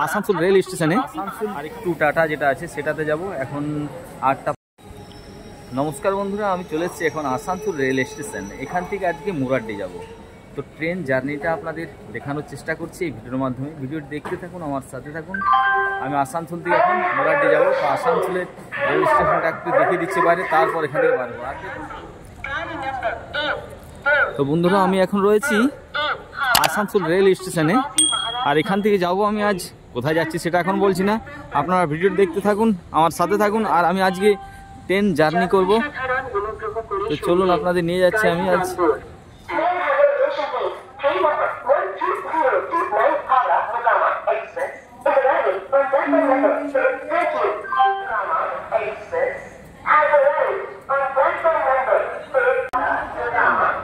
Asansol rail স্টেশনে। আসানসোল আর একটু tata যেটা আছে সেটাতে যাব এখন 8টা। নমস্কার বন্ধুরা, আমি চলে এসেছি এখন আসানসোল রেল স্টেশন। এখান থেকে আজকে মুরাড্ডি যাব। তো ট্রেন জার্নিটা আপনাদের দেখানোর চেষ্টা করছি এই ভিডিওর মাধ্যমে। ভিডিওটি দেখতে থাকুন, আমার সাথে থাকুন। আমি আসানসোল থেকে এখন মুরাড্ডি যাব। তো আসানসোলের রেল স্টেশনটা একটু দেখিয়ে দিচ্ছি বাইরে, তারপর এখান থেকে বাড়বো। তো বন্ধুরা, আমি এখন রয়েছি আসানসোল রেল স্টেশনে, আর এখান থেকে যাব আমি আজ কোথায় যাচ্ছি সেটা এখন বলছি না, আপনারা ভিডিও দেখতে থাকুন, আমার সাথে থাকুন। আর আমি আজকে ট্রেন জার্নি করব, তো চলুন আপনাদের নিয়ে যাচ্ছি আমি আজ।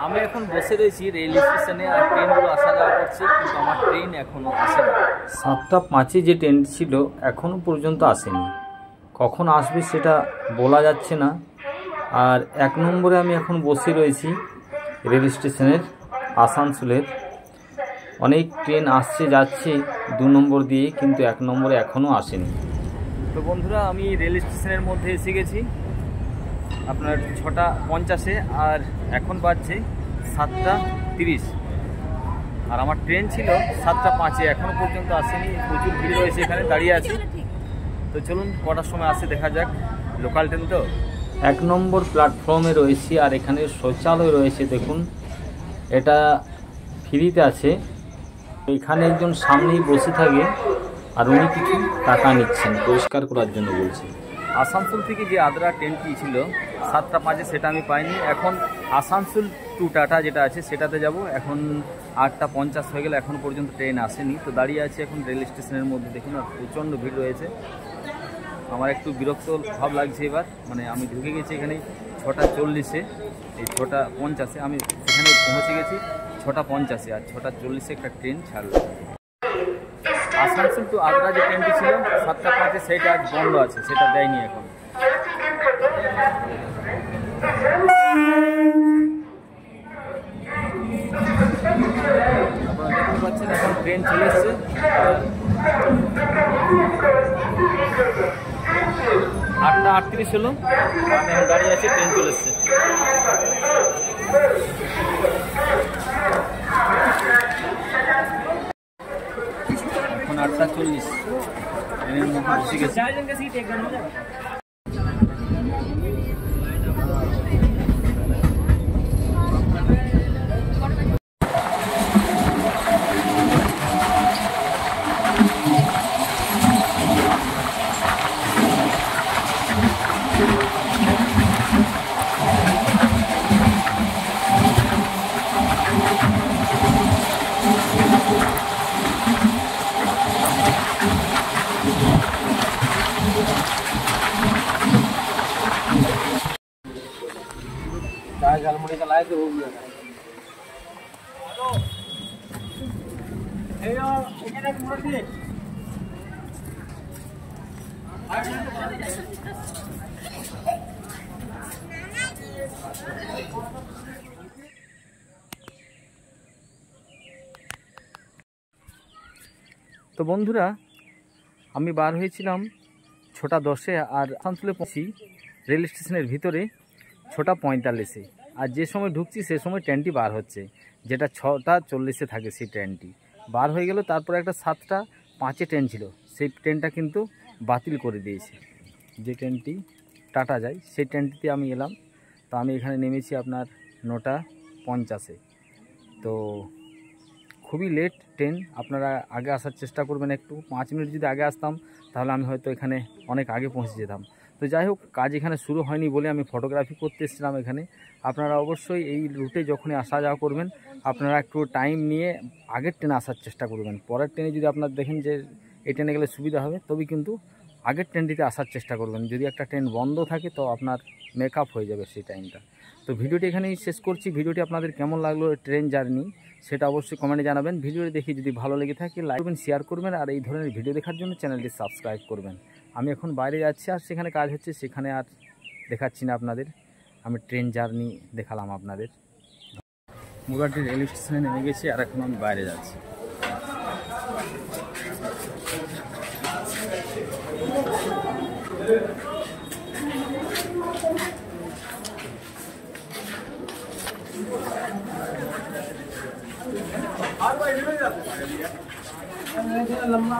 আমি এখন বসে রয়েছি রেল স্টেশনে, আর ট্রেনগুলো আসা যাওয়া করছে, কিন্তু আমার ট্রেন এখনও আসেনি। 7টা 5-এ যে ট্রেন ছিল এখনও পর্যন্ত আসেনি, কখন আসবে সেটা বলা যাচ্ছে না। আর 1 নম্বরে আমি এখন বসে রয়েছি রেল স্টেশনের আসানসোলের। অনেক ট্রেন আসছে যাচ্ছে 2 নম্বর দিয়ে, কিন্তু 1 নম্বরে এখনও আসেনি। তো বন্ধুরা, আমি রেল স্টেশনের মধ্যে এসে গেছি আপনার 6টা 50-এ, আর এখন বাজছে 7টা 30। আর আমার ট্রেন ছিল 7টা 5-এ, এখনও পর্যন্ত আসেনি। প্রচুর ভিড় রয়েছে, এখানে দাঁড়িয়ে আছি। তো চলুন কটার সময় আসে দেখা যাক। লোকাল ট্রেন তো। 1 নম্বর প্ল্যাটফর্মে রয়েছি, আর এখানে শৌচালয় রয়েছে দেখুন, এটা ফ্রিতে আছে। এখানে একজন সামনেই বসে থাকে, আর উনি কিছু টাকা নিচ্ছেন, পরিষ্কার করার জন্য বলছি। আসানসোল থেকে যে আদ্রা ট্রেনটি ছিল 7টা 5-এ, সেটা আমি পাইনি। এখন আসানসোল টু টাটা যেটা আছে সেটাতে যাব। এখন 8টা 50 হয়ে গেলে, এখন পর্যন্ত ট্রেন আসেনি। তো দাঁড়িয়ে আছে এখন রেল স্টেশনের মধ্যে, দেখুন আর প্রচণ্ড ভিড় রয়েছে। আমার একটু বিরক্ত ভাব লাগছে এবার, মানে আমি ঢুকে গেছি এখানে 6টা 40-এ, এই 6টা 50-এ আমি এখানে পৌঁছে গেছি 6টা 50-এ, আর 6টা 40-এ একটা ট্রেন ছাড়লো। আসানসোল টু আগ্রা যে ট্রেনটি ছিল 7টা 5-এ, সেটা আজ বন্ধ আছে, সেটা দেয়নি এখন। আপনারা দেখতে পাচ্ছেন এখন ট্রেন চলে এসছে। 8টা 38 হলো, আমি এখন দাঁড়িয়ে আছি, ট্রেন চলে এসছে। এখন 8টা 40, ট্রেনের মধ্যে বসে গেছে। झालमुड़ी का लाए थे वो भी है। তো বন্ধুরা, আমি বার হয়েছিলাম 6টা 10-এ, আর আসানসোলে পৌঁছি রেল স্টেশনের ভিতরে 6টা 45-এ। আর যে সময় ঢুকছি সে সময় ট্রেনটি বার হচ্ছে, যেটা 6টা 40-এ থাকে, সেই ট্রেনটি বার হয়ে গেল। তারপরে একটা 7টা 5-এ ট্রেন ছিল, সেই ট্রেনটা কিন্তু বাতিল করে দিয়েছে। যে ট্রেনটি টাটা যায় সেই ট্রেনটিতে আমি এলাম। তো আমি এখানে নেমেছি আপনার 9টা 50-এ। তো খুবই লেট ট্রেন, আপনারা আগে আসার চেষ্টা করবেন। একটু 5 মিনিট যদি আগে আসতাম তাহলে আমি হয়তো এখানে অনেক আগে পৌঁছে যেতাম। তো যাই হোক, কাজ এখানে শুরু হয়নি বলে আমি ফটোগ্রাফি করতে এসেছিলাম এখানে। আপনারা অবশ্যই এই রুটে যখনই আসা যাওয়া করবেন, আপনারা একটু টাইম নিয়ে আগের ট্রেনে আসার চেষ্টা করবেন। পরের ট্রেনে যদি আপনারা দেখেন যে এই ট্রেনে গেলে সুবিধা হবে, তবে কিন্তু আগের ট্রেনটিতে আসার চেষ্টা করবেন। যদি একটা ট্রেন বন্ধ থাকে তো আপনার মেকআপ হয়ে যাবে সেই টাইমটা। তো ভিডিওটি এখানেই শেষ করছি। ভিডিওটি আপনাদের কেমন লাগলো ট্রেন জার্নি সেটা অবশ্যই কমেন্টে জানাবেন। ভিডিওটি দেখে যদি ভালো লেগে থাকে লাইক করবেন, শেয়ার করবেন, আর এই ধরনের ভিডিও দেখার জন্য চ্যানেলটি সাবস্ক্রাইব করবেন। আমি এখন বাইরে যাচ্ছি, আর সেখানে কাজ হচ্ছে, সেখানে আর দেখাচ্ছি না আপনাদের। আমি ট্রেন জার্নি দেখালাম আপনাদের। মুরাড্ডি রেল স্টেশনে নেমে গেছি, আর এখন আমি বাইরে যাচ্ছি। लंबा